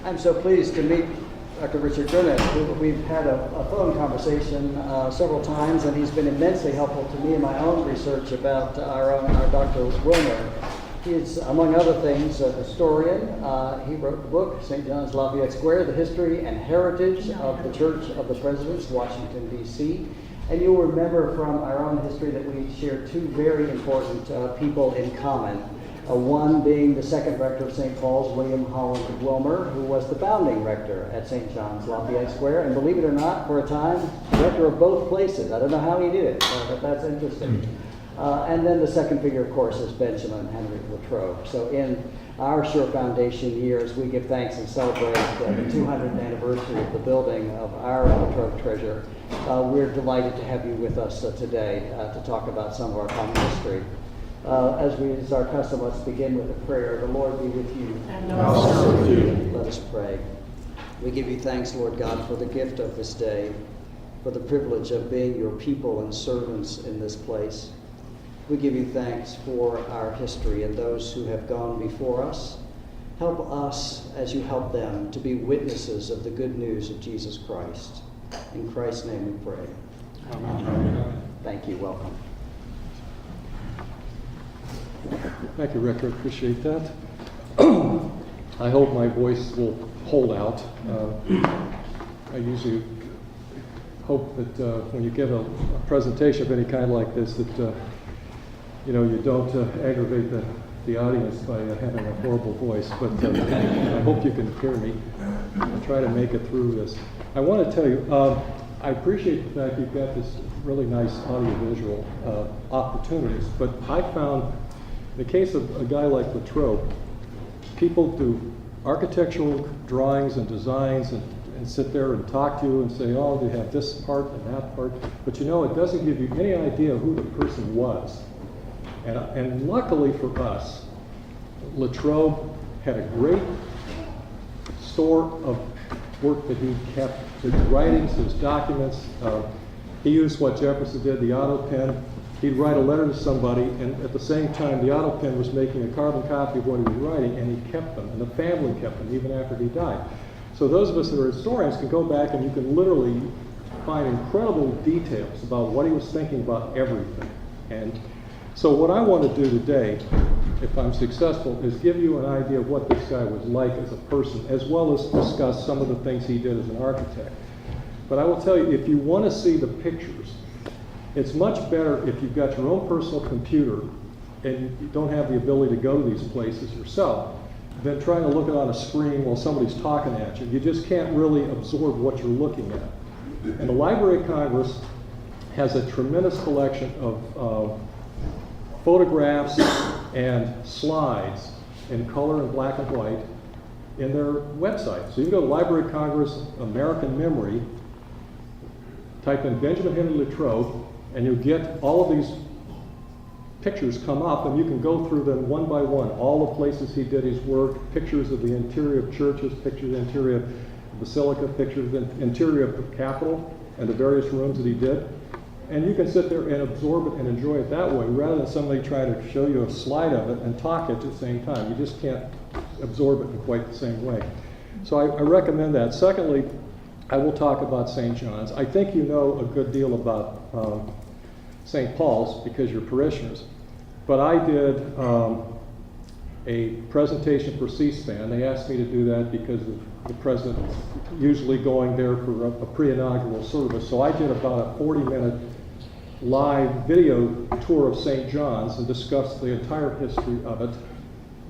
I'm so pleased to meet Dr. Richard Grimmett. We've had a phone conversation several times, and he's been immensely helpful to me in my own research about our Dr. Wilmer. He is, among other things, a historian. He wrote the book, St. John's Lafayette Square, The History and Heritage of the Church of the Presidents, Washington, D.C. And you'll remember from our own history that we share two very important people in common. One being the second rector of St. Paul's, William Holland Wilmer, who was the founding rector at St. John's Lafayette Square, and believe it or not, for a time, rector of both places. I don't know how he did it, but that's interesting. And then the second figure, of course, is Benjamin Henry Latrobe. So in our Sure Foundation years, we give thanks and celebrate the 200th anniversary of the building of our Latrobe treasure. We're delighted to have you with us today to talk about some of our common history. As is our custom, let's begin with a prayer. The Lord be with you. And also with you. Let us pray. We give you thanks, Lord God, for the gift of this day, for the privilege of being your people and servants in this place. We give you thanks for our history and those who have gone before us. Help us, as you help them, to be witnesses of the good news of Jesus Christ. In Christ's name we pray. Amen. Thank you. Welcome. Thank you, Rick. I appreciate that. I hope my voice will hold out. I usually hope that when you give a presentation of any kind like this, that you don't aggravate the audience by having a horrible voice. But I hope you can hear me. I'll try to make it through this. I want to tell you, I appreciate the fact you've got this really nice audiovisual opportunities, but I found in the case of a guy like Latrobe, people do architectural drawings and designs and sit there and talk to you and say, oh, they have this part and that part. But it doesn't give you any idea who the person was. And luckily for us, Latrobe had a great store of work that he kept, his writings, his documents. He used what Jefferson did, the auto pen. He'd write a letter to somebody, and at the same time, the auto pen was making a carbon copy of what he was writing, and he kept them, and the family kept them, even after he died. So those of us that are historians can go back and you can literally find incredible details about what he was thinking about everything. And so what I want to do today, if I'm successful, is give you an idea of what this guy was like as a person, as well as discuss some of the things he did as an architect. But I will tell you, if you want to see the pictures, it's much better if you've got your own personal computer and you don't have the ability to go to these places yourself than trying to look on a screen while somebody's talking at you. You just can't really absorb what you're looking at. And the Library of Congress has a tremendous collection of photographs and slides in color and black and white in their website. So you can go to Library of Congress, American Memory, type in Benjamin Henry Latrobe, and you'll get all of these pictures come up, and you can go through them one by one, all the places he did his work, pictures of the interior of churches, pictures of the interior of the basilica, pictures of the interior of the Capitol, and the various rooms that he did. And you can sit there and absorb it and enjoy it that way, rather than somebody try to show you a slide of it and talk it at the same time. You just can't absorb it in quite the same way. So I recommend that. Secondly, I will talk about St. John's. I think you know a good deal about St. Paul's because you're parishioners. But I did a presentation for C-SPAN. They asked me to do that because of the president usually going there for a pre-inaugural service. So I did about a 40-minute live video tour of St. John's and discussed the entire history of it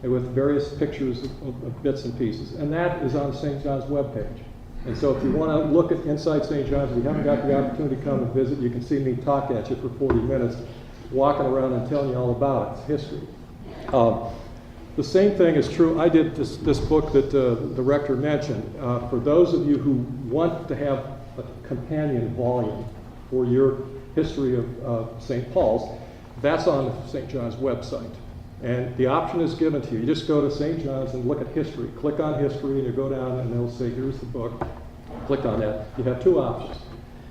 and with various pictures of bits and pieces. And that is on St. John's webpage. And so if you want to look at inside St. John's, if you haven't got the opportunity to come and visit, you can see me talk at you for 40 minutes, walking around and telling you all about its history. The same thing is true. I did this book that the rector mentioned. For those of you who want to have a companion volume for your history of St. Paul's, that's on St. John's website. And the option is given to you. You just go to St. John's and look at history. Click on history, and you go down, and they'll say, here's the book. Click on that. You have two options.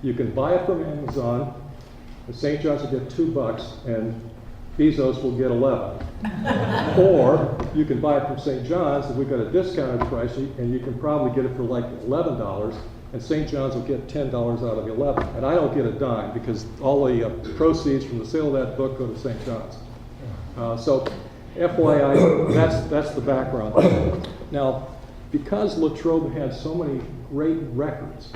You can buy it from Amazon. At St. John's, you get $2, and Bezos will get 11. Or you can buy it from St. John's, and we've got a discounted price, and you can probably get it for like $11, and St. John's will get $10 out of the 11. And I don't get a dime because all the proceeds from the sale of that book go to St. John's. So FYI, that's the background. Now, because Latrobe had so many great records,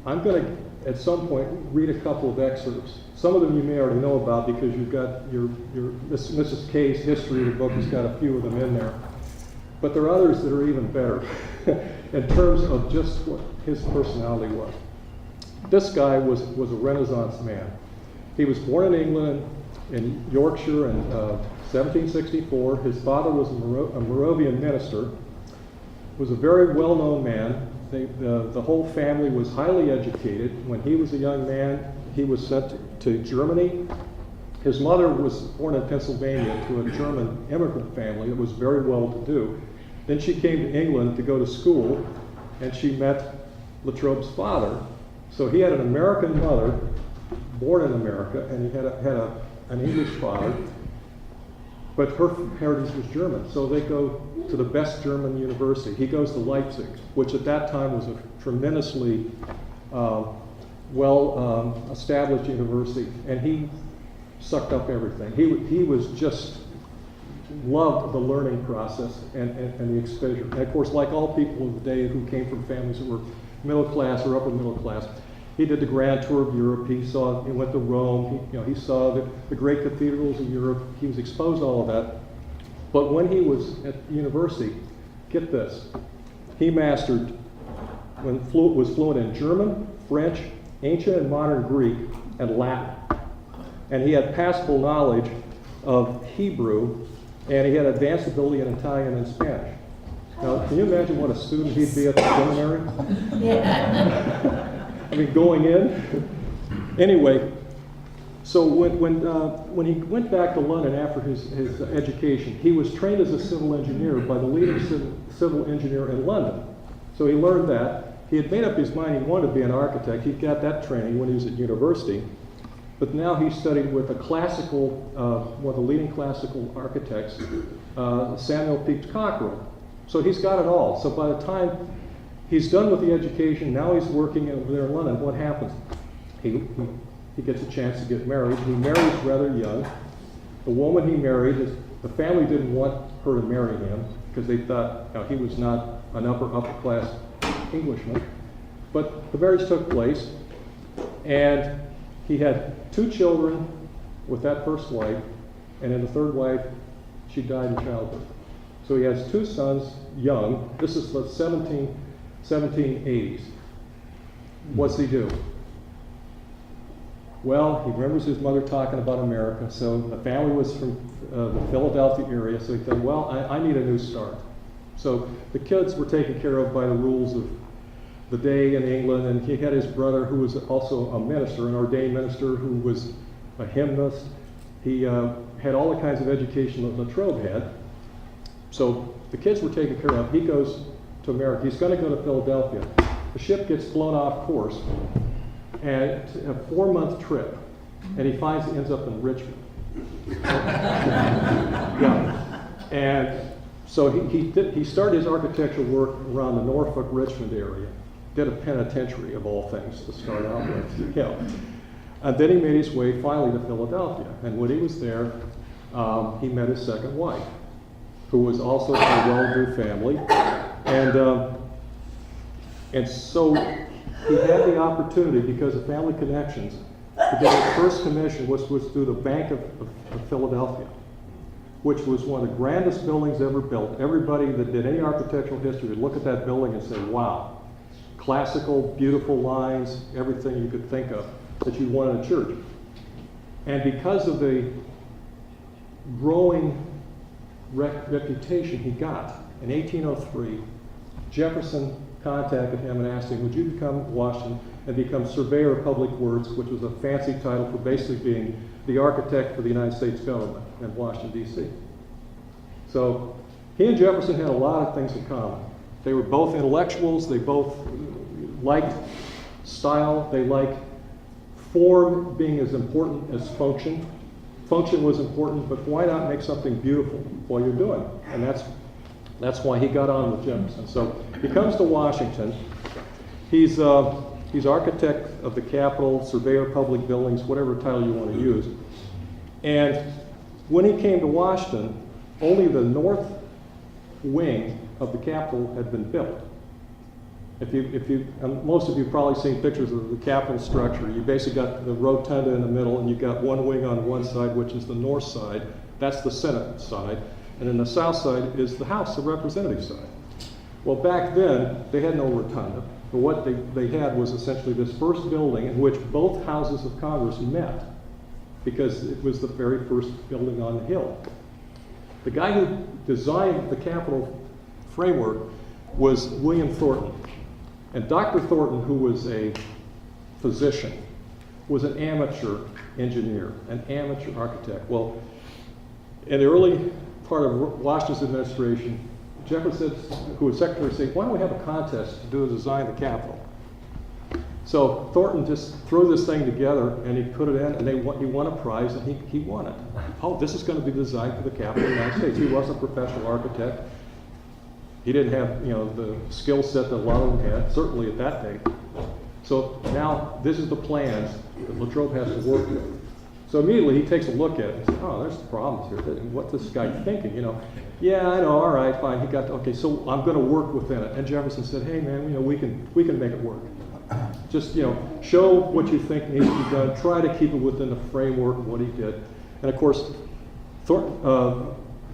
I'm going to, at some point, read a couple of excerpts. Some of them you may already know about because you've got your Mrs. K's history of the book has got a few of them in there. But there are others that are even better in terms of just what his personality was. This guy was a Renaissance man. He was born in England, in Yorkshire in 1764. His father was a Moravian minister, was a very well-known man. The whole family was highly educated. When he was a young man, he was sent to Germany. His mother was born in Pennsylvania to a German immigrant family that was very well-to-do. Then she came to England to go to school, and she met Latrobe's father. So he had an American mother, born in America, and he had an English father, but her heritage was German. So they go to the best German university. He goes to Leipzig, which at that time was a tremendously established university, and he sucked up everything. He was just loved the learning process and the exposure. And of course, like all people of the day who came from families that were middle class or upper middle class, he did the grand tour of Europe. He went to Rome. He saw the great cathedrals of Europe. He was exposed to all of that. But when he was at university, get this, he mastered, was fluent in German, French, ancient and modern Greek, and Latin. And he had passable knowledge of Hebrew, and he had advanced ability in Italian and Spanish. Now, can you imagine what a student he'd be at the seminary? Yeah. I mean, going in. Anyway, so when he went back to London after his education, he was trained as a civil engineer by the leading civil engineer in London. So he learned that. He had made up his mind he wanted to be an architect. He got that training when he was at university. But now he studied with one of the leading classical architects, Samuel Pepys Cochrane. So he's got it all. So by the time he's done with the education, now he's working over there in London. What happens? He gets a chance to get married. He marries rather young. The woman he married, the family didn't want her to marry him because they thought he was not an upper class Englishman. But the marriage took place, and he had 2 children with that first wife, and then the third wife, she died in childbirth. So he has 2 sons, young. This is the 1780s. What's he do? Well, he remembers his mother talking about America. So the family was from the Philadelphia area. So he thought, well, I need a new start. So the kids were taken care of by the rules of the day in England. And he had his brother, who was also a minister, an ordained minister, who was a hymnist. He had all the kinds of education that Latrobe had. So the kids were taken care of. He goes to America. He's going to go to Philadelphia. The ship gets blown off course, and it's a 4-month trip, and he ends up in Richmond. Yeah. And so he started his architectural work around the Norfolk, Richmond area. Did a penitentiary of all things to start out with. And then he made his way finally to Philadelphia. And when he was there, he met his second wife, who was also from a well-to-do family. And so he had the opportunity, because of family connections, to get his first commission, which was through the Bank of Philadelphia, which was one of the grandest buildings ever built. Everybody that did any architectural history would look at that building and say, wow, classical, beautiful lines, everything you could think of that you want in a church. And because of the growing reputation he got, in 1803, Jefferson contacted him and asked him, would you come to Washington and become Surveyor of Public Works, which was a fancy title for basically being the architect for the United States government in Washington, D.C. So he and Jefferson had a lot of things in common. They were both intellectuals. They both liked style. They liked form being as important as function. function was important, but why not make something beautiful while you're doing it? And that's why he got on with Jefferson. So he comes to Washington. He's architect of the Capitol, surveyor of public buildings, whatever title you want to use. And when he came to Washington, only the north wing of the Capitol had been built. Most of you have probably seen pictures of the Capitol structure. You basically got the rotunda in the middle, and you've got one wing on one side, which is the north side. That's the Senate side. And then the south side is the House of Representatives side. Well, back then, they had no rotunda. But what they had was essentially this first building in which both houses of Congress met, because it was the very first building on the hill. The guy who designed the Capitol framework was William Thornton. And Dr. Thornton, who was a physician, was an amateur engineer, an amateur architect. Well, in the early part of Washington's administration, Jefferson, who was secretary, said, why don't we have a contest to do a design of the Capitol? So Thornton just threw this thing together, and he put it in, and he won a prize, and he won it. Oh, this is going to be designed for the Capitol of the United States. He wasn't a professional architect. He didn't have, the skill set that a lot of them had, certainly at that day. So now this is the plans that Latrobe has to work with. So immediately he takes a look at it and says, oh, there's problems here. What's this guy thinking? Yeah, I know, all right, fine. Okay, so I'm going to work within it. And Jefferson said, hey, man, we can make it work. Just, show what you think needs to be done. Try to keep it within the framework of what he did. And of course,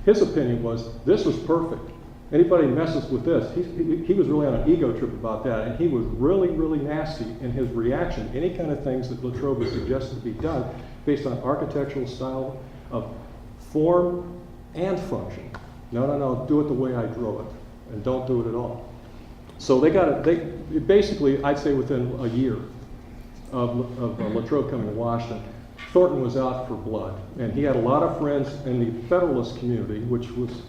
his opinion was this was perfect. Anybody messes with this, he was really on an ego trip about that, and he was really, really nasty in his reaction. Any kind of things that Latrobe was suggested to be done based on architectural style of form and function. No, do it the way I drew it, and don't do it at all. So they basically, I'd say within a year of Latrobe coming to Washington, Thornton was out for blood, and he had a lot of friends in the Federalist community, which was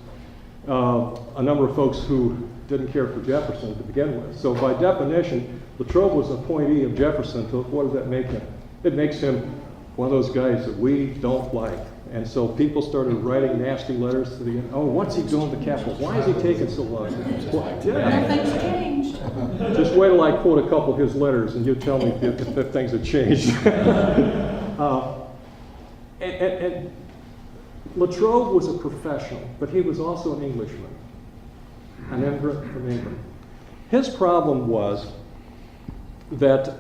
a number of folks who didn't care for Jefferson to begin with. So by definition, Latrobe was an appointee of Jefferson. So what does that make him? It makes him one of those guys that we don't like. And so people started writing nasty letters to the, oh, what's he doing to the Capitol? Why is he taking so long? Nothing's changed. Just wait till I quote a couple of his letters and you tell me if things have changed. And Latrobe was a professional, but he was also an Englishman, an immigrant from England. His problem was that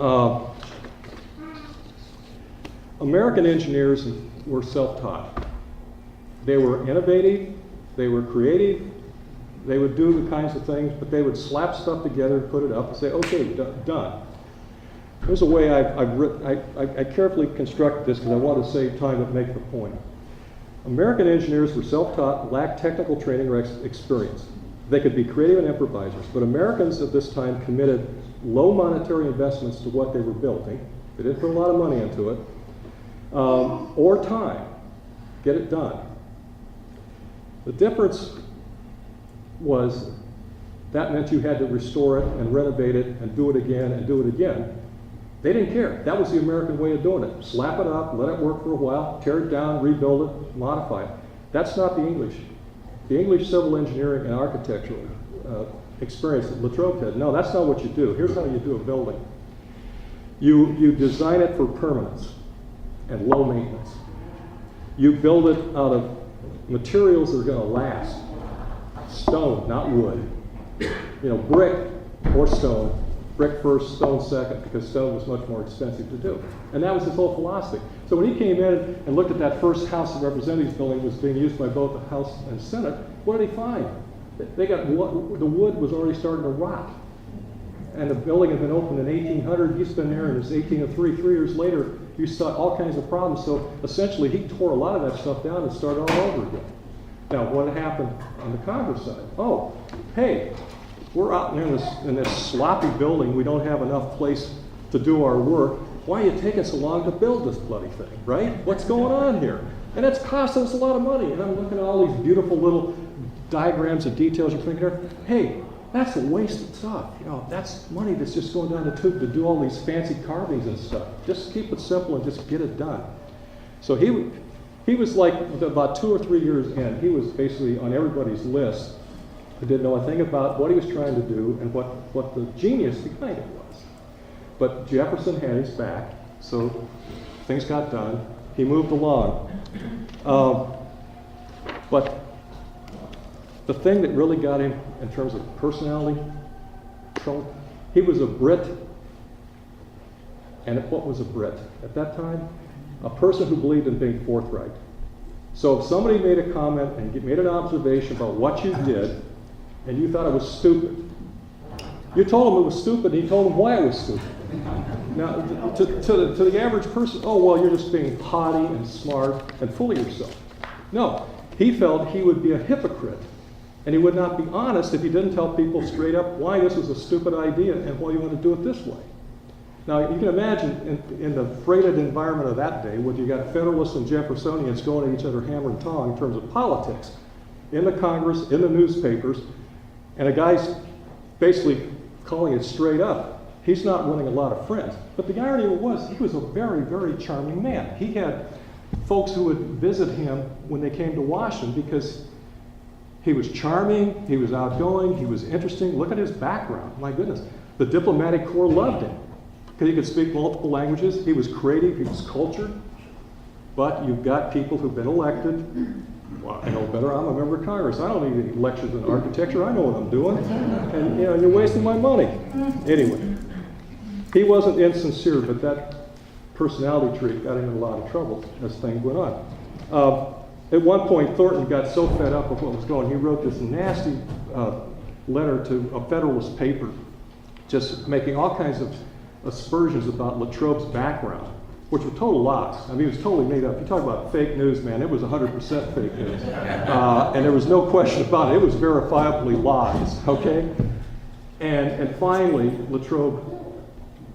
American engineers were self-taught. They were innovative, they were creative, they would do the kinds of things, but they would slap stuff together, put it up, and say, okay, done. There's a way I carefully constructed this because I wanted to save time to make the point. American engineers were self-taught, lacked technical training or experience. They could be creative and improvisers, but Americans at this time committed low monetary investments to what they were building. They didn't put a lot of money into it, or time. Get it done. The difference was that meant you had to restore it and renovate it and do it again and do it again. They didn't care. That was the American way of doing it. Slap it up, let it work for a while, tear it down, rebuild it, modify it. That's not the English. The English civil engineering and architectural experience that Latrobe had. No, that's not what you do. Here's how you do a building. You design it for permanence and low maintenance. You build it out of materials that are going to last. Stone, not wood. Brick or stone. Brick first, stone second, because stone was much more expensive to do. And that was his whole philosophy. So when he came in and looked at that first House of Representatives building that was being used by both the House and Senate, what did he find? The wood was already starting to rot. And the building had been opened in 1800. He's been there, and it's 1803. 3 years later, you saw all kinds of problems. So essentially, he tore a lot of that stuff down and started all over again. Now, what happened on the Congress side? Oh, hey, we're out in this sloppy building. We don't have enough place to do our work. Why are you taking so long to build this bloody thing, right? What's going on here? And it's costing us a lot of money. And I'm looking at all these beautiful little diagrams and details. You're thinking, hey, that's a waste of stuff. That's money that's just going down the tube to do all these fancy carvings and stuff. Just keep it simple and just get it done. So He was like, about 2 or 3 years in, he was basically on everybody's list who didn't know a thing about what he was trying to do and what the genius behind it was. But Jefferson had his back, so things got done. He moved along. But the thing that really got him in terms of personality, he was a Brit. And what was a Brit? At that time, a person who believed in being forthright. So if somebody made a comment and made an observation about what you did, and you thought it was stupid, you told him it was stupid, and he told him why it was stupid. Now, to the average person, oh, well, you're just being haughty and smart and full of yourself. No, he felt he would be a hypocrite, and he would not be honest if he didn't tell people straight up why this was a stupid idea and why you want to do it this way. Now, you can imagine in the freighted environment of that day, when you got Federalists and Jeffersonians going at each other hammer and tongue in terms of politics, in the Congress, in the newspapers, and a guy's basically calling it straight up. He's not winning a lot of friends. But the irony was, he was a very, very charming man. He had folks who would visit him when they came to Washington because he was charming, he was outgoing, he was interesting. Look at his background, my goodness. The diplomatic corps loved him because he could speak multiple languages. He was creative, he was cultured. But you've got people who've been elected. Well, I know better, I'm a member of Congress. I don't need any lectures in architecture, I know what I'm doing. And you're wasting my money. Anyway, he wasn't insincere, but that personality trait got him in a lot of trouble as things went on. At one point, Thornton got so fed up with what was going on, he wrote this nasty letter to a Federalist paper, just making all kinds of aspersions about Latrobe's background, which were total lies. I mean, it was totally made up. You talk about fake news, man, it was 100% fake news. And there was no question about it. It was verifiably lies, okay? And finally, Latrobe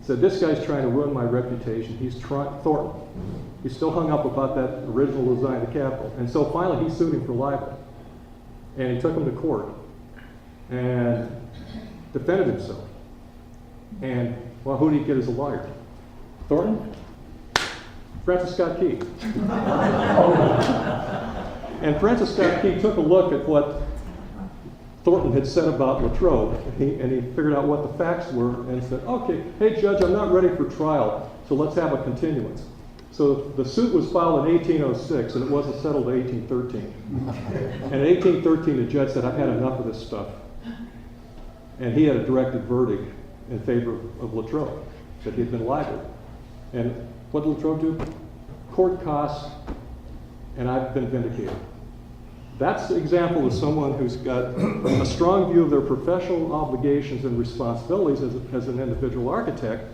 said, this guy's trying to ruin my reputation. Thornton. He's still hung up about that original design of the Capitol. And so finally, he sued him for libel. And he took him to court and defended himself. And, well, who did he get as a lawyer? Thornton? Francis Scott Key. And Francis Scott Key took a look at what Thornton had said about Latrobe, and he figured out what the facts were and said, okay, hey, Judge, I'm not ready for trial, so let's have a continuance. So the suit was filed in 1806, and it wasn't settled in 1813. And in 1813, the judge said, I've had enough of this stuff. And he had a directed verdict in favor of Latrobe, that he had been libeled. And what did Latrobe do? Court costs, and I've been vindicated. That's the example of someone who's got a strong view of their professional obligations and responsibilities as an individual architect.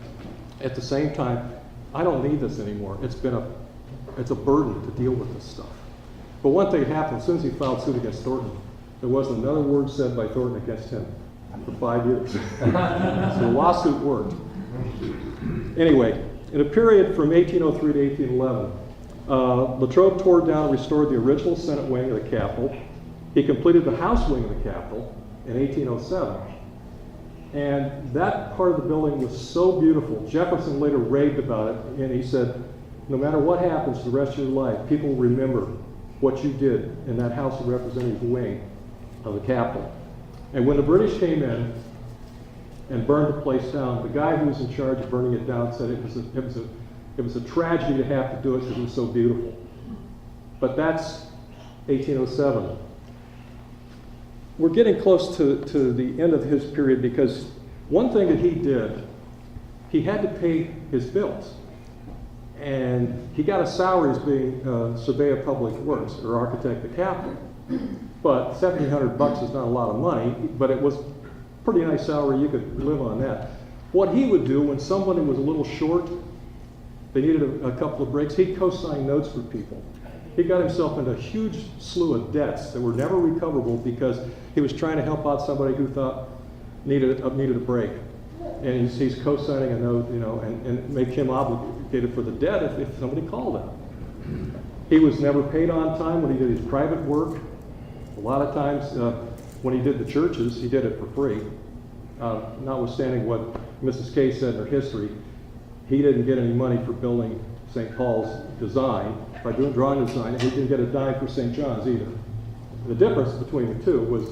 At the same time, I don't need this anymore. It's a burden to deal with this stuff. But one thing happened, as soon as he filed suit against Thornton, there wasn't another word said by Thornton against him for 5 years. So the lawsuit worked. Anyway, in a period from 1803 to 1811, Latrobe tore down and restored the original Senate wing of the Capitol. He completed the House wing of the Capitol in 1807. And that part of the building was so beautiful. Jefferson later raved about it, and he said, no matter what happens the rest of your life, people will remember what you did in that House of Representatives wing of the Capitol. And when the British came in and burned the place down, the guy who was in charge of burning it down said it was a tragedy to have to do it because it was so beautiful. But that's 1807. We're getting close to the end of his period because one thing that he did, he had to pay his bills. And he got a salary as being surveyor of public works or architect of the Capitol. But $1,700 is not a lot of money, but it was a pretty nice salary. You could live on that. What he would do when somebody was a little short, they needed a couple of breaks, he'd co-sign notes for people. He got himself into a huge slew of debts that were never recoverable because he was trying to help out somebody who thought needed a break. And he's co-signing a note, and make him obligated for the debt if somebody called him. He was never paid on time when he did his private work. A lot of times when he did the churches, he did it for free. Notwithstanding what Mrs. Kay said in her history, he didn't get any money for building St. Paul's design. by doing drawing design, and he didn't get a dime for St. John's either. The difference between the two was,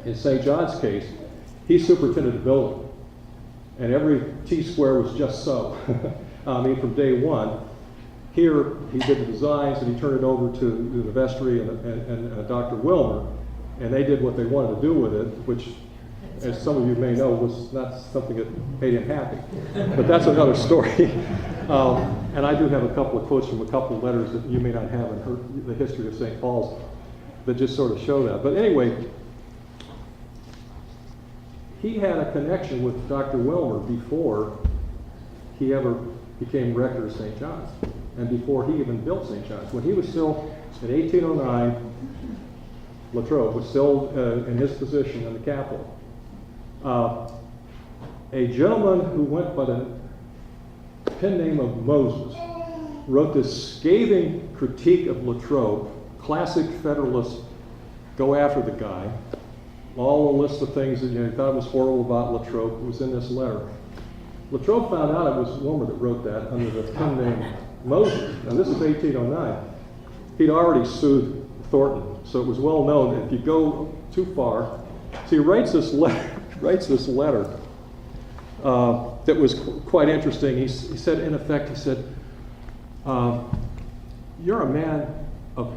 in St. John's case, he superintended the building, and every T-square was just so. I mean, from day one. Here, he did the designs, and he turned it over to the vestry and Dr. Wilmer, and they did what they wanted to do with it, which, as some of you may know, was not something that made him happy. But that's another story. And I do have a couple of quotes from a couple of letters that you may not have in the history of St. Paul's that just sort of show that. But anyway, he had a connection with Dr. Wilmer before he ever became rector of St. John's, and before he even built St. John's. When he was still, in 1809, Latrobe was still in his position in the capital. A gentleman who went by the pen name of Moses wrote this scathing critique of Latrobe, classic Federalist, go after the guy. All the list of things that he thought was horrible about Latrobe was in this letter. Latrobe found out it was Wilmer that wrote that under the pen name Moses, and this is 1809. He'd already sued Thornton, so it was well known that if you go too far, so he writes this letter that was quite interesting. He said, in effect, he said, you're a man of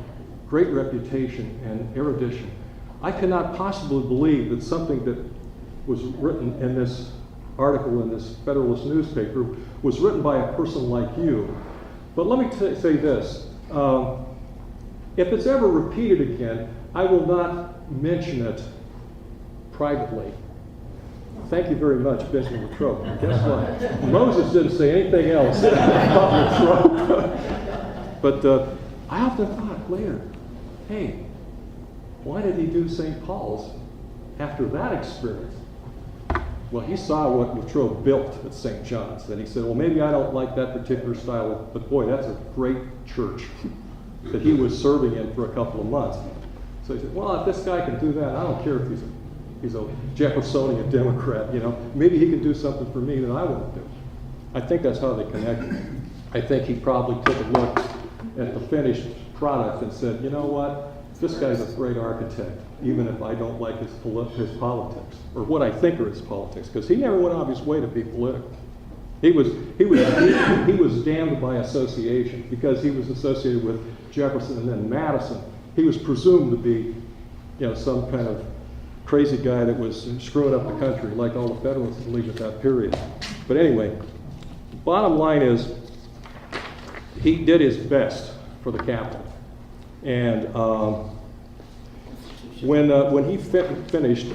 great reputation and erudition. I cannot possibly believe that something that was written in this article in this Federalist newspaper was written by a person like you. But let me say this. If it's ever repeated again, I will not mention it privately. Thank you very much, Benjamin Latrobe. Guess what? Moses didn't say anything else about Latrobe. But I often thought later, hey, why did he do St. Paul's after that experience? Well, he saw what Latrobe built at St. John's, and he said, well, maybe I don't like that particular style, but boy, that's a great church that he was serving in for a couple of months. So he said, well, if this guy can do that, I don't care if he's a Jeffersonian Democrat, maybe he can do something for me that I won't do. I think that's how they connected. I think he probably took a look at the finished product and said, you know what? This guy's a great architect, even if I don't like his politics, or what I think are his politics, because he never went out of his way to be political. He was damned by association, because he was associated with Jefferson and then Madison. He was presumed to be, some kind of crazy guy that was screwing up the country, like all the Federalists believed at that period. But anyway, bottom line is, he did his best for the capital. And when he finished,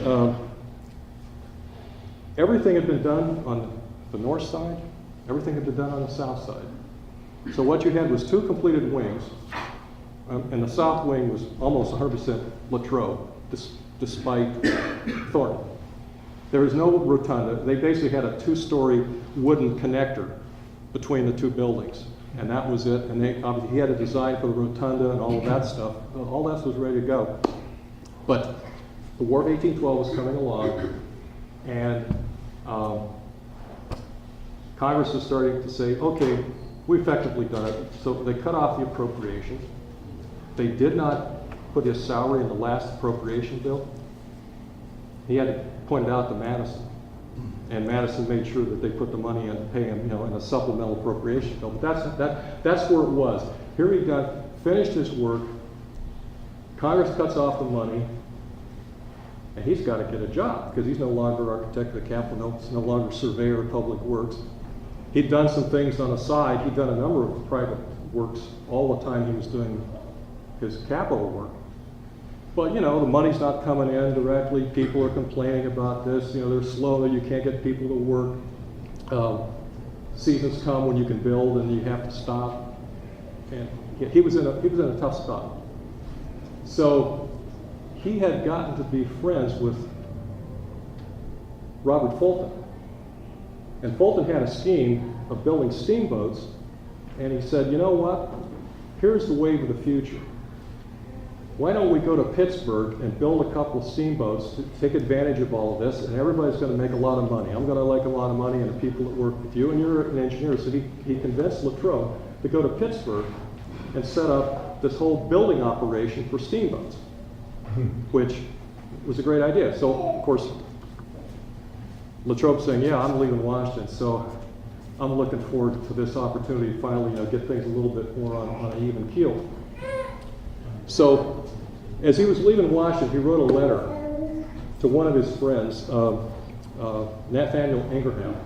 everything had been done on the north side, everything had been done on the south side. So what you had was two completed wings, and the south wing was almost 100% Latrobe, despite Thornton. There was no rotunda. They basically had a two-story wooden connector between the two buildings. And that was it. And obviously he had a design for the rotunda and all of that stuff. All that was ready to go. But the War of 1812 was coming along, and Congress was starting to say, okay, we've effectively done it. So they cut off the appropriations. They did not put his salary in the last appropriation bill. He had to point it out to Madison. And Madison made sure that they put the money in to pay him, in a supplemental appropriation bill. But that's where it was. Here he finished his work. Congress cuts off the money, and he's got to get a job because he's no longer architect of the Capitol, no longer surveyor of public works. He'd done some things on the side. He'd done a number of private works all the time he was doing his capital work. But, the money's not coming in directly. People are complaining about this. They're slow. You can't get people to work. Seasons come when you can build and you have to stop. And he was in a tough spot. So he had gotten to be friends with Robert Fulton. And Fulton had a scheme of building steamboats. And he said, you know what? Here's the wave of the future. Why don't we go to Pittsburgh and build a couple of steamboats to take advantage of all of this, and everybody's going to make a lot of money. I'm going to make a lot of money, and the people that work with you, and you're an engineer. So he convinced Latrobe to go to Pittsburgh and set up this whole building operation for steamboats, which was a great idea. So, of course, Latrobe saying, yeah, I'm leaving Washington, so I'm looking forward to this opportunity to finally get things a little bit more on an even keel. So, as he was leaving Washington, he wrote a letter to one of his friends, Nathaniel Ingraham,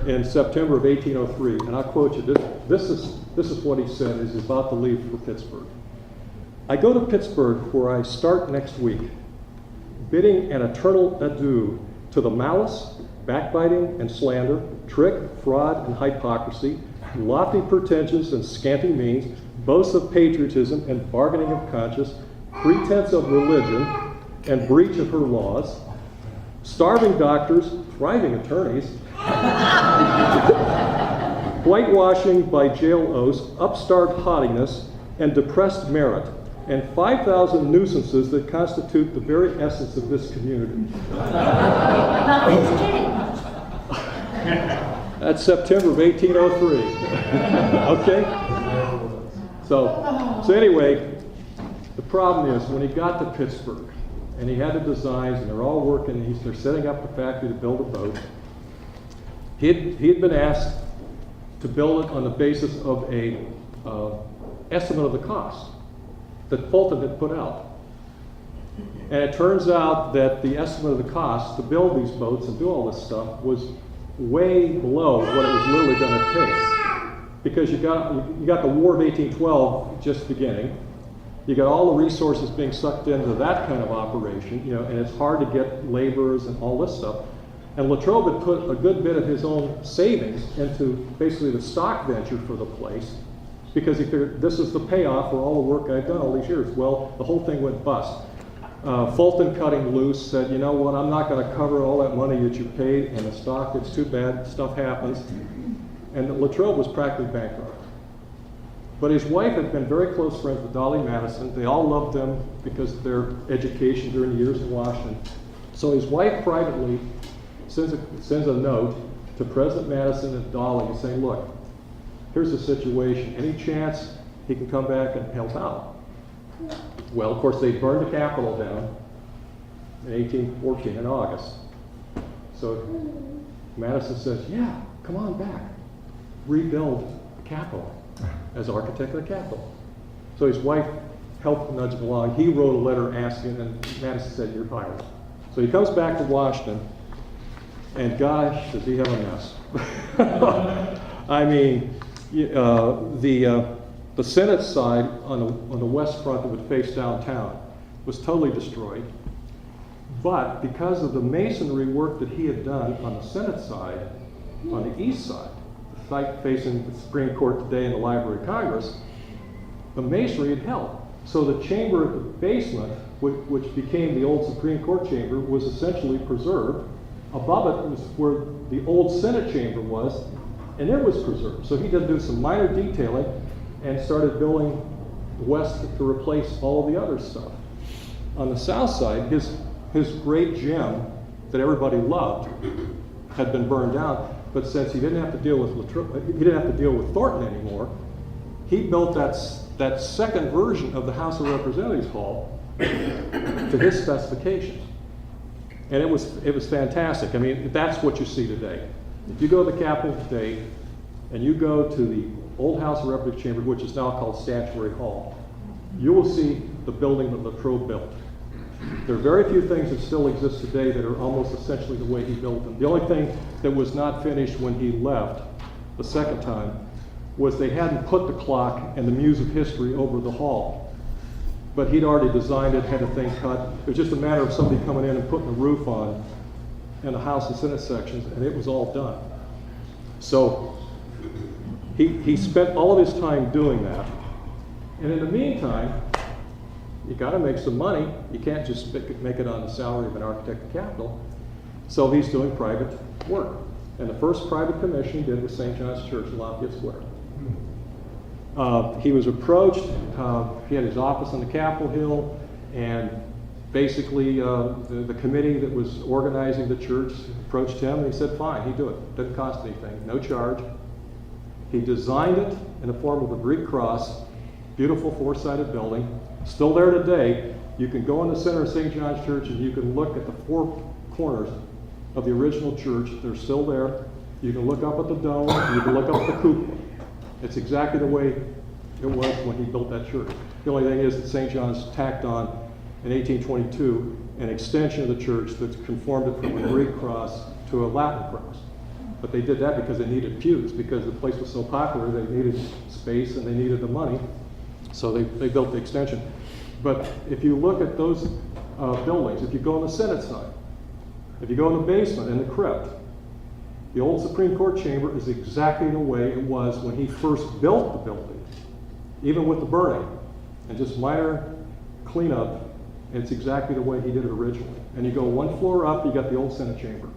in September of 1803, and I'll quote you. This is what he said as he's about to leave for Pittsburgh. I go to Pittsburgh where I start next week, bidding an eternal adieu to the malice, backbiting and slander, trick, fraud, and hypocrisy, lofty pretensions and scanty means, boasts of patriotism and bargaining of conscience, pretense of religion and breach of her laws, starving doctors, thriving attorneys, whitewashing by jail oaths, upstart haughtiness, and depressed merit, and 5,000 nuisances that constitute the very essence of this community. Nothing's changed. That's September of 1803. Okay? So anyway, the problem is when he got to Pittsburgh and he had the designs and they're all working, they're setting up the factory to build a boat. He had been asked to build it on the basis of a estimate of the cost that Fulton had put out. And it turns out that the estimate of the cost to build these boats and do all this stuff was way below what it was literally going to take. Because you got the War of 1812 just beginning. You got all the resources being sucked into that kind of operation, and it's hard to get laborers and all this stuff. And Latrobe had put a good bit of his own savings into basically the stock venture for the place because he figured this is the payoff for all the work I've done all these years. Well, the whole thing went bust. Fulton cutting loose said, you know what, I'm not going to cover all that money that you paid in the stock. It's too bad. Stuff happens. And Latrobe was practically bankrupt. But his wife had been very close friends with Dolly Madison. They all loved them because of their education during the years in Washington. So his wife privately sends a note to President Madison and Dolly saying, look, here's the situation. Any chance he can come back and help out? Well, of course, they burned the Capitol down in 1814 in August. So Madison says, yeah, come on back. Rebuild the Capitol as architect of the Capitol. So his wife helped nudge him along. He wrote a letter asking, and Madison said, you're hired. So he comes back to Washington, and gosh, does he have a mess. I mean, the Senate side on the west front that would face downtown was totally destroyed. But because of the masonry work that he had done on the Senate side, on the east side, the site facing the Supreme Court today and the Library of Congress, the masonry had held. So the chamber at the basement, which became the old Supreme Court chamber, was essentially preserved. Above it was where the old Senate chamber was, and it was preserved. So he did do some minor detailing and started building west to replace all of the other stuff. On the south side, his great gem that everybody loved had been burned down, but since he didn't have to deal with Thornton anymore, he built that second version of the House of Representatives Hall to his specifications. And it was fantastic. I mean, that's what you see today. If you go to the Capitol today and you go to the old House of Representatives chamber, which is now called Statuary Hall, you will see the building that Latrobe built. There are very few things that still exist today that are almost essentially the way he built them. The only thing that was not finished when he left the second time was they hadn't put the clock and the Muse of History over the hall. But he'd already designed it, had the thing cut. It was just a matter of somebody coming in and putting a roof on in the House and Senate sections, and it was all done. So he spent all of his time doing that. And in the meantime, you got to make some money. You can't just make it on the salary of an architect of Capitol. So he's doing private work. And the first private commission he did was St. John's Church in Lafayette Square. He was approached. He had his office on the Capitol Hill, and basically the committee that was organizing the church approached him, and he said, fine, he'd do it. Didn't cost anything, no charge. He designed it in the form of a Greek cross, beautiful four-sided building, still there today. You can go in the center of St. John's Church and you can look at the four corners of the original church. They're still there. You can look up at the dome, you can look up at the cupola. It's exactly the way it was when he built that church. The only thing is that St. John's tacked on in 1822 an extension of the church that conformed it from a Greek cross to a Latin cross. But they did that because they needed pews, because the place was so popular, they needed space and they needed the money. So they built the extension. But if you look at those buildings, if you go on the Senate side, if you go in the basement, in the crypt, the old Supreme Court chamber is exactly the way it was when he first built the building, even with the burning and just minor cleanup. It's exactly the way he did it originally. And you go one floor up, you got the old Senate chamber.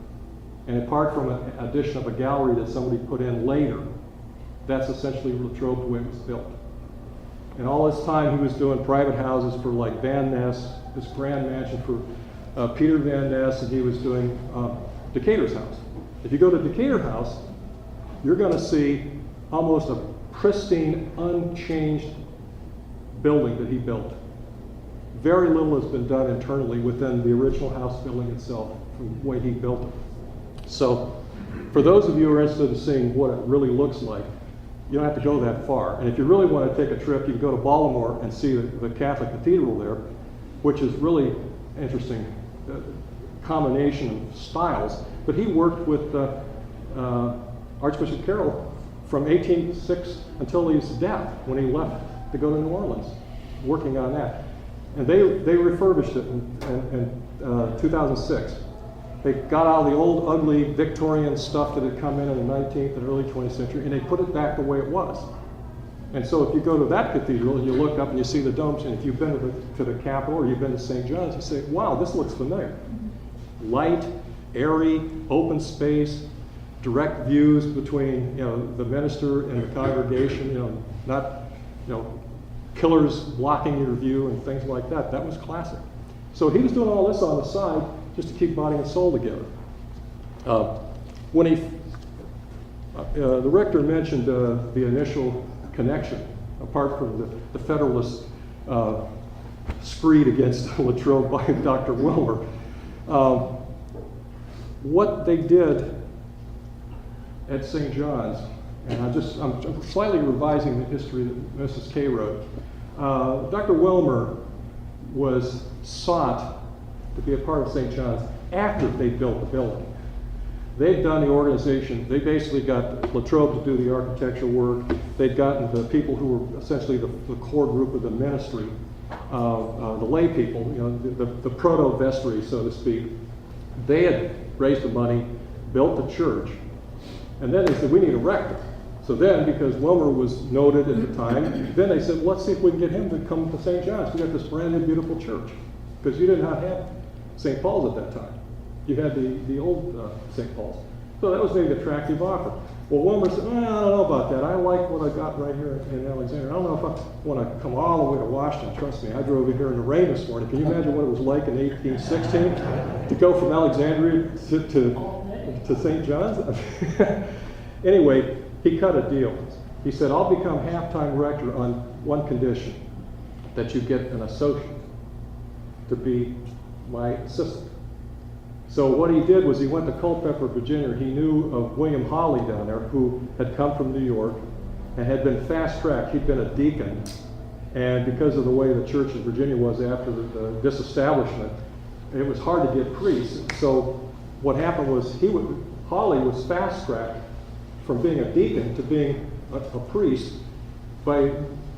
And apart from an addition of a gallery that somebody put in later, that's essentially Latrobe the way it was built. And all this time he was doing private houses for like Van Ness, this grand mansion for Peter Van Ness, and he was doing Decatur's house. If you go to Decatur House, you're going to see almost a pristine, unchanged building that he built. Very little has been done internally within the original house building itself, from the way he built it. So, for those of you who are interested in seeing what it really looks like, you don't have to go that far. And if you really want to take a trip, you can go to Baltimore and see the Catholic Cathedral there, which is really interesting combination of styles. But he worked with Archbishop Carroll from 1806 until his death, when he left to go to New Orleans, working on that. And they refurbished it in 2006. They got out of the old, ugly Victorian stuff that had come in the 19th and early 20th century, and they put it back the way it was. And so if you go to that cathedral and you look up and you see the domes, and if you've been to the Capitol or you've been to St. John's, you say, wow, this looks familiar. Light, airy, open space, direct views between the minister and the congregation, not killers blocking your view and things like that. That was classic. So he was doing all this on the side just to keep body and soul together. When the rector mentioned the initial connection, apart from the Federalist screed against Latrobe by Dr. Wilmer, what they did at St. John's, and I'm slightly revising the history that Mrs. Kay wrote. Dr. Wilmer was sought to be a part of St. John's after they built the building. They'd done the organization. They basically got Latrobe to do the architectural work. They'd gotten the people who were essentially the core group of the ministry, the lay people, the proto-vestry, so to speak. They had raised the money, built the church, and then they said, we need a rector. So then, because Wilmer was noted at the time, then they said, let's see if we can get him to come to St. John's. We got this brand new beautiful church. Because you did not have St. Paul's at that time. You had the old St. Paul's. So that was maybe an attractive offer. Well, Wilmer said, I don't know about that. I like what I got right here in Alexandria. I don't know if I want to come all the way to Washington. Trust me, I drove in here in the rain this morning. Can you imagine what it was like in 1816 to go from Alexandria to St. John's? Anyway, he cut a deal. He said, I'll become half-time rector on one condition, that you get an associate to be my assistant. So what he did was he went to Culpeper, Virginia. He knew of William Hawley down there, who had come from New York and had been fast-tracked. He'd been a deacon, and because of the way the church in Virginia was after the disestablishment, it was hard to get priests. So what happened was Hawley was fast-tracked from being a deacon to being a priest by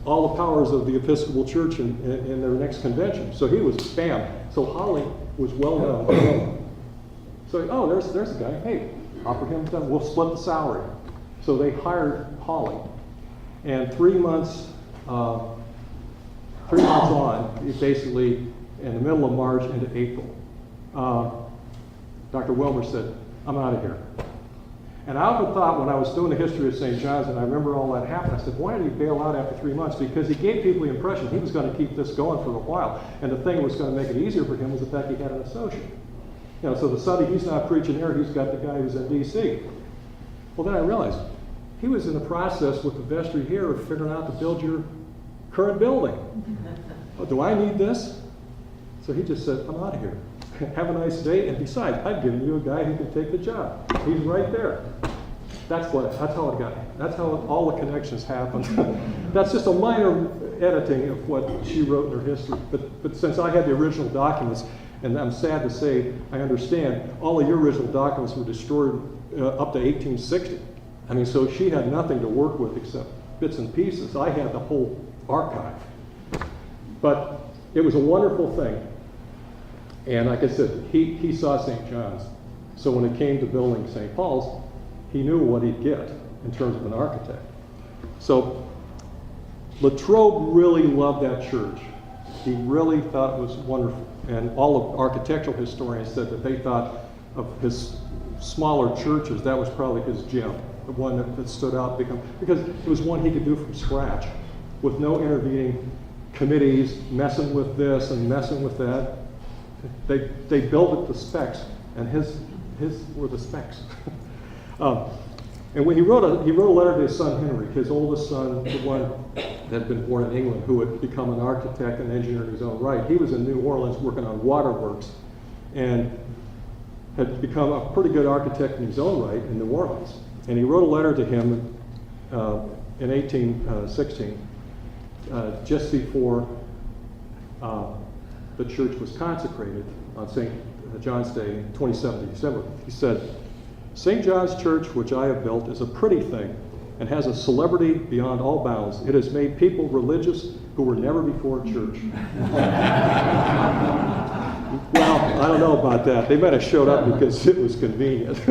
all the powers of the Episcopal Church in their next convention. So he was bam. So Hawley was well known. So, there's the guy. Hey, offer him, we'll split the salary. So they hired Hawley. And 3 months on, basically in the middle of March into April, Dr. Wilmer said, I'm out of here. And I often thought when I was doing the history of St. John's, and I remember all that happened, I said, why did he bail out after 3 months? Because he gave people the impression he was going to keep this going for a while. And the thing that was going to make it easier for him was the fact he had an associate. So the Sunday he's not preaching there, he's got the guy who's in D.C. Well, then I realized he was in the process with the vestry here of figuring out to build your current building. Oh, do I need this? So he just said, I'm out of here. Have a nice day. And besides, I've given you a guy who can take the job. He's right there. That's how it got. That's how all the connections happened. That's just a minor editing of what she wrote in her history. But since I had the original documents, and I'm sad to say, I understand, all of your original documents were destroyed up to 1860. I mean, so she had nothing to work with except bits and pieces. I had the whole archive. But it was a wonderful thing. And like I said, he saw St. John's. So when it came to building St. Paul's, he knew what he'd get in terms of an architect. So Latrobe really loved that church. He really thought it was wonderful. And all of architectural historians said that they thought of his smaller churches, that was probably his gem, the one that stood out because it was one he could do from scratch with no intervening committees messing with this and messing with that. They built it to specs, and his were the specs. And when he wrote a letter to his son Henry, his oldest son, the one that had been born in England, who had become an architect and engineer in his own right. He was in New Orleans working on waterworks, and had become a pretty good architect in his own right in New Orleans. And he wrote a letter to him in 1816, just before the church was consecrated on St. John's Day, 27th of December. He said, St. John's Church, which I have built, is a pretty thing and has a celebrity beyond all bounds. It has made people religious who were never before church. Well, I don't know about that. They might have showed up because it was convenient.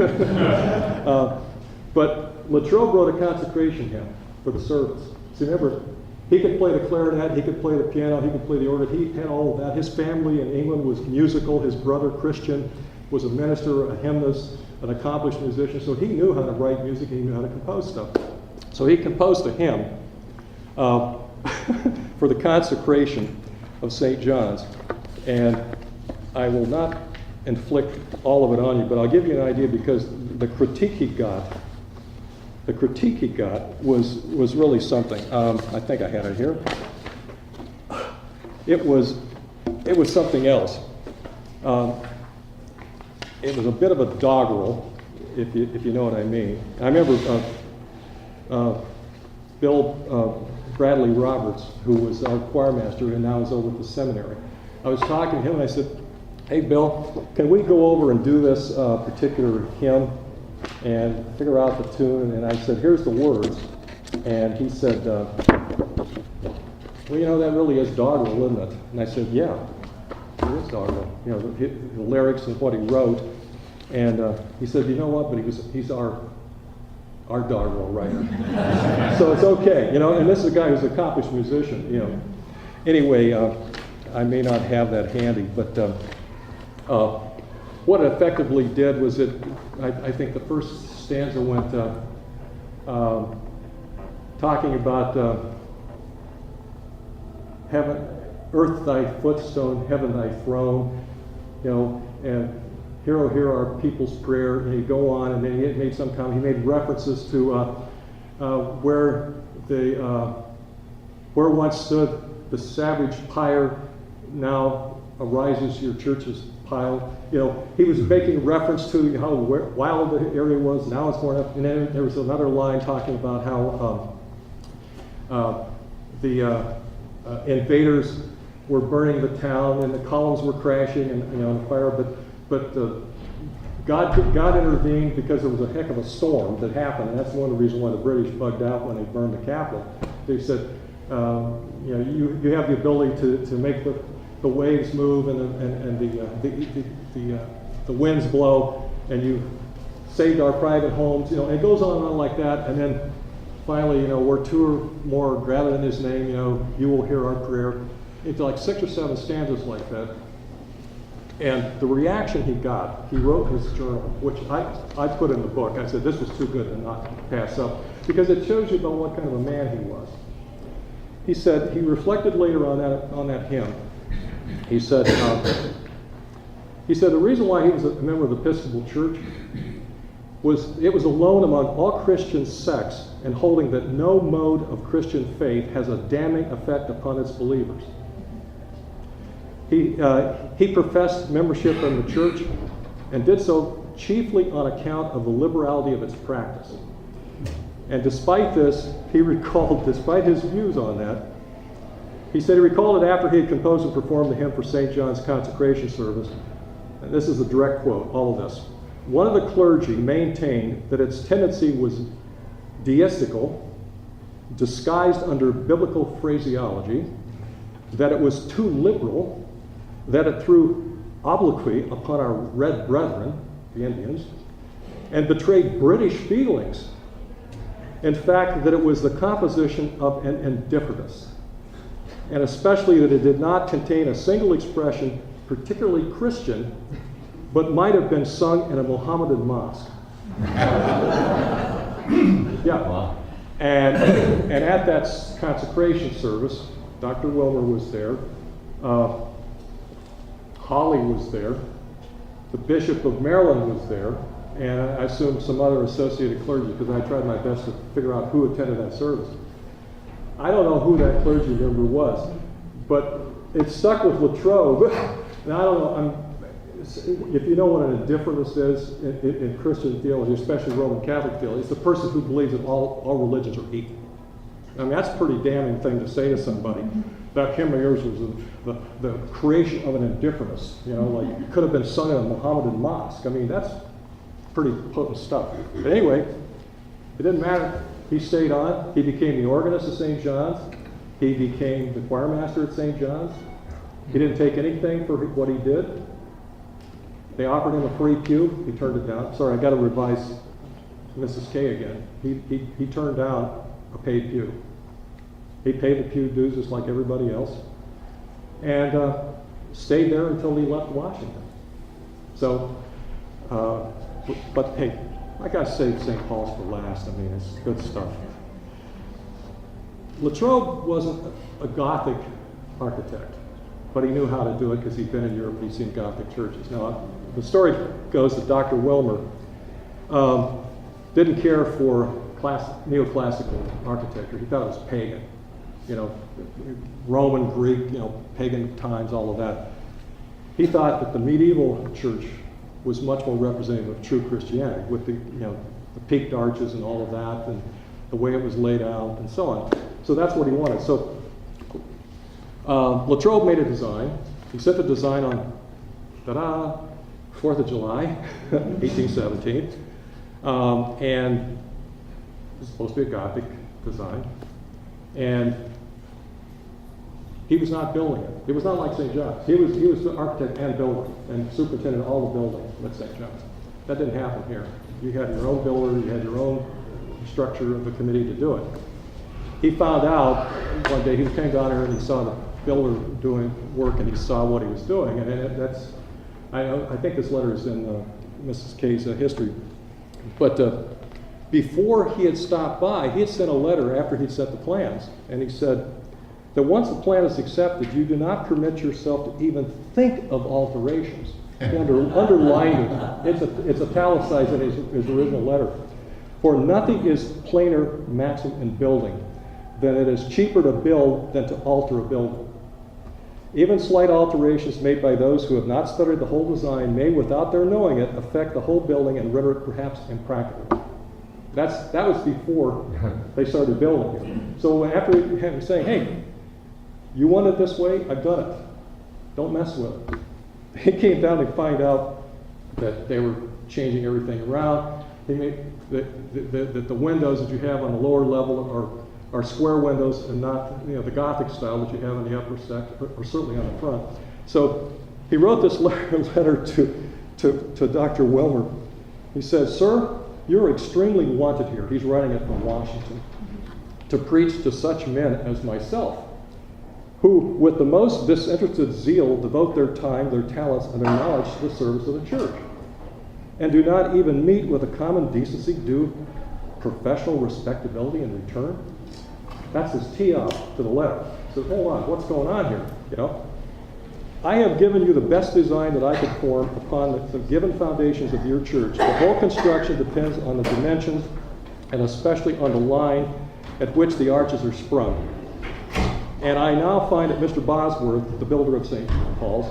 But Latrobe wrote a consecration hymn for the service. See, remember, he could play the clarinet, he could play the piano, he could play the organ. He had all of that. His family in England was musical. His brother, Christian, was a minister, a hymnist, an accomplished musician. So he knew how to write music, and he knew how to compose stuff. So he composed a hymn for the consecration of St. John's. And I will not inflict all of it on you, but I'll give you an idea because the critique he got was really something. I think I had it here. It was something else. It was a bit of a doggerel, if you know what I mean. I remember Bill Bradley Roberts, who was our choir master and now is over at the seminary. I was talking to him and I said, hey Bill, can we go over and do this particular hymn and figure out the tune? And I said, here's the words. And he said, well, you know, that really is doggerel, isn't it? And I said, yeah, it is doggerel. You know, the lyrics and what he wrote. And he said, you know what, but he's our doggerel writer. So it's okay, you know, and this is a guy who's an accomplished musician, you know. Anyway, I may not have that handy, but what it effectively did was I think the first stanza went talking about heaven, earth thy footstone, heaven thy throne, you know, and hear, oh, hear our people's prayer, and he'd go on, and then he made some comment. He made references to where once stood the savage pyre, now arises your church's pile. You know, he was making reference to how wild the area was. Now it's more up. And then there was another line talking about how the invaders were burning the town and the columns were crashing and, you know, on fire. But God intervened because there was a heck of a storm that happened, and that's one of the reasons why the British bugged out when they burned the Capitol. They said, you know, you have the ability to make the waves move and the winds blow, and you saved our private homes. You know, and it goes on and on like that, and then finally, you know, where two or more gathered in His name, you know, you will hear our prayer. It's like 6 or 7 stanzas like that. And the reaction he got, he wrote in his journal, which I put in the book. I said this was too good to not pass up, because it shows you about what kind of a man he was. He said, he reflected later on that hymn. He said the reason why he was a member of the Episcopal Church was alone among all Christian sects in holding that no mode of Christian faith has a damning effect upon its believers. He professed membership in the church and did so chiefly on account of the liberality of its practice. And despite this, despite his views on that, he said he recalled it after he had composed and performed the hymn for St. John's consecration service. And this is a direct quote, all of this. One of the clergy maintained that its tendency was deistical, disguised under biblical phraseology, that it was too liberal, that it threw obloquy upon our red brethren, the Indians, and betrayed British feelings. In fact, that it was the composition of an indifference, and especially that it did not contain a single expression particularly Christian, but might have been sung in a Mohammedan mosque. Yeah. Wow. And at that consecration service, Dr. Wilmer was there, Holly was there, the Bishop of Maryland was there, and I assume some other associated clergy, because I tried my best to figure out who attended that service. I don't know who that clergy member was, but it stuck with Latrobe. And I don't know, if you know what an indifference is in Christian theology, especially Roman Catholic theology, it's the person who believes that all religions are equal. I mean, that's a pretty damning thing to say to somebody. That hymn of yours was the creation of an indifference. You know, like it could have been sung in a Mohammedan mosque. I mean, that's pretty potent stuff. But anyway, it didn't matter. He stayed on. He became the organist at St. John's. He became the choir master at St. John's. He didn't take anything for what he did. They offered him a free pew. He turned it down. Sorry, I got to revise Mrs. K again. He turned down a paid pew. He paid the pew dues just like everybody else, and stayed there until he left Washington. So, but hey, I got to save St. Paul's for last. I mean, it's good stuff. Latrobe wasn't a Gothic architect, but he knew how to do it because he'd been in Europe. He'd seen Gothic churches. Now, the story goes that Dr. Wilmer didn't care for neoclassical architecture. He thought it was pagan. You know, Roman, Greek, you know, pagan times, all of that. He thought that the medieval church was much more representative of true Christianity, with the peaked arches and all of that, and the way it was laid out, and so on. So that's what he wanted. So Latrobe made a design. He sent the design on, 4th of July, 1817, and it's supposed to be a Gothic design. And he was not building it. It was not like St. John's. He was the architect and builder and superintendent of all the building at St. John's. That didn't happen here. You had your own builder, you had your own structure of the committee to do it. He found out one day, he came down here and he saw the builder doing work, and he saw what he was doing. And that's, I think this letter is in Mrs. K's history. But before he had stopped by, he had sent a letter after he'd sent the plans, and he said that once the plan is accepted, you do not permit yourself to even think of alterations. He underlined it. It's italicized in his original letter. For nothing is plainer maxim in building than it is cheaper to build than to alter a building. Even slight alterations made by those who have not studied the whole design may, without their knowing it, affect the whole building and render it perhaps impractical. That was before they started building it. So after him saying, hey, you want it this way? I've done it. Don't mess with it. He came down to find out that they were changing everything around. He made that the windows that you have on the lower level are square windows and not the Gothic style that you have in the upper section, or certainly on the front. So he wrote this letter to Dr. Wilmer. He says, "Sir, you're extremely wanted here." He's writing it from Washington. "To preach to such men as myself, who with the most disinterested zeal devote their time, their talents, and their knowledge to the service of the church, and do not even meet with a common decency due professional respectability in return." That's his tee off to the letter. He says, hold on, what's going on here? I have given you the best design that I could form upon the given foundations of your church. The whole construction depends on the dimensions and especially on the line at which the arches are sprung. And I now find that Mr. Bosworth, the builder of St. Paul's,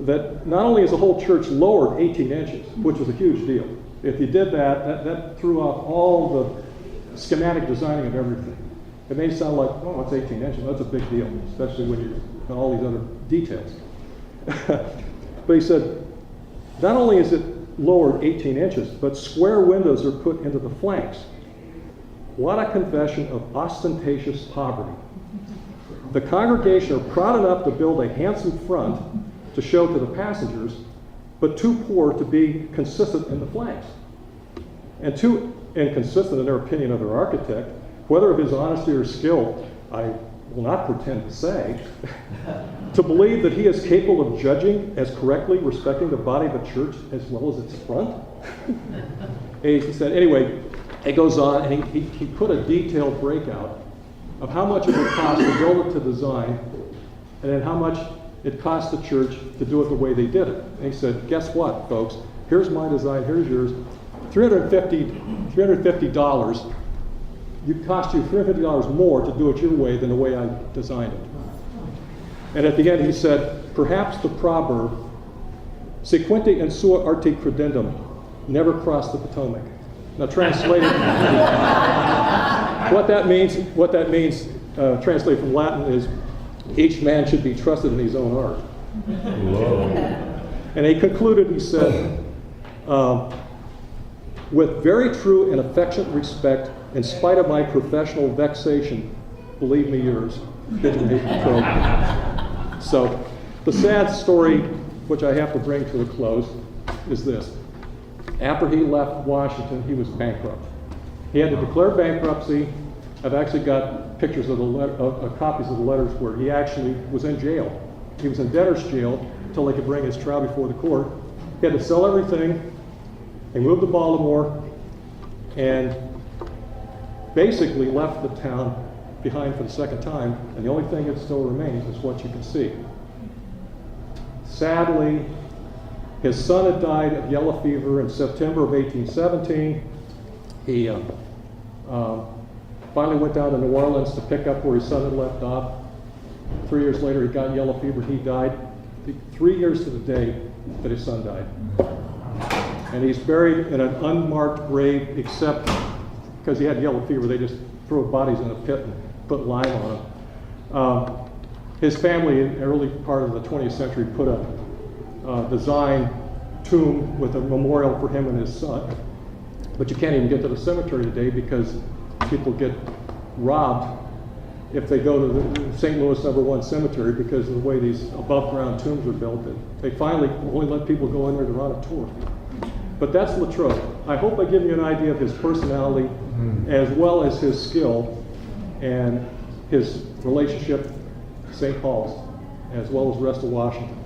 that not only is the whole church lowered 18 inches, which was a huge deal. If you did that threw off all the schematic designing of everything. It may sound like, oh, it's 18 inches, that's a big deal, especially when you've got all these other details. But he said, not only is it lowered 18 inches, but square windows are put into the flanks. What a confession of ostentatious poverty. The congregation are proud enough to build a handsome front to show to the passengers, but too poor to be consistent in the flanks. And too inconsistent in their opinion of their architect, whether of his honesty or skill, I will not pretend to say, to believe that he is capable of judging as correctly respecting the body of a church as well as its front. And he said, anyway, it goes on, and he put a detailed breakout of how much it would cost to build it to design, and then how much it cost the church to do it the way they did it. And he said, guess what, folks? Here's my design, here's yours. $350, it cost you $350 more to do it your way than the way I designed it. And at the end he said, perhaps the proverb, sequente in sua arte credendum, never cross the Potomac. Now translated, what that means, translated from Latin is, each man should be trusted in his own art. And he concluded, he said, with very true and affectionate respect, in spite of my professional vexation, believe me yours, Benjamin Latrobe. So the sad story, which I have to bring to a close, is this. After he left Washington, he was bankrupt. He had to declare bankruptcy. I've actually got pictures of copies of the letters where he actually was in jail. He was in debtor's jail until they could bring his trial before the court. He had to sell everything. He moved to Baltimore and basically left the town behind for the second time, and the only thing that still remains is what you can see. Sadly, his son had died of yellow fever in September of 1817. He finally went down to New Orleans to pick up where his son had left off. 3 years later, he got yellow fever, he died. 3 years to the day that his son died. And he's buried in an unmarked grave, except because he had yellow fever, they just threw bodies in a pit and put lime on them. His family, in the early part of the 20th century, put a design tomb with a memorial for him and his son. But you can't even get to the cemetery today because people get robbed if they go to the St. Louis #1 cemetery because of the way these above-ground tombs are built. They finally only let people go in there to run a tour. But that's Latrobe. I hope I give you an idea of his personality as well as his skill and his relationship to St. Paul's as well as the rest of Washington.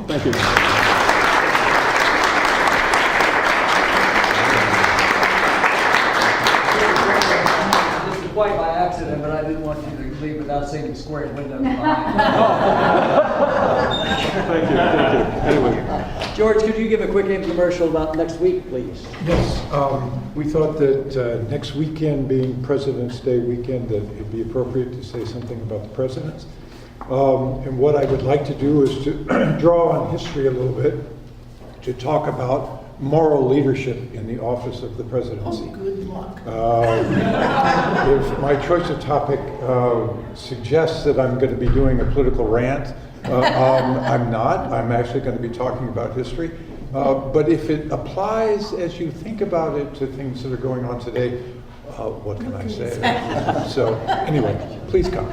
Thank you. This is quite by accident, but I didn't want you to leave without seeing the square window behind. Thank you. Anyway. George, could you give a quick infomercial about next week, please? Yes, we thought that next weekend being President's Day weekend, that it'd be appropriate to say something about the presidents. And what I would like to do is to draw on history a little bit, to talk about moral leadership in the office of the presidency. Oh, good luck. If my choice of topic suggests that I'm going to be doing a political rant, I'm not. I'm actually going to be talking about history. But if it applies as you think about it to things that are going on today, what can I say? So anyway, please come.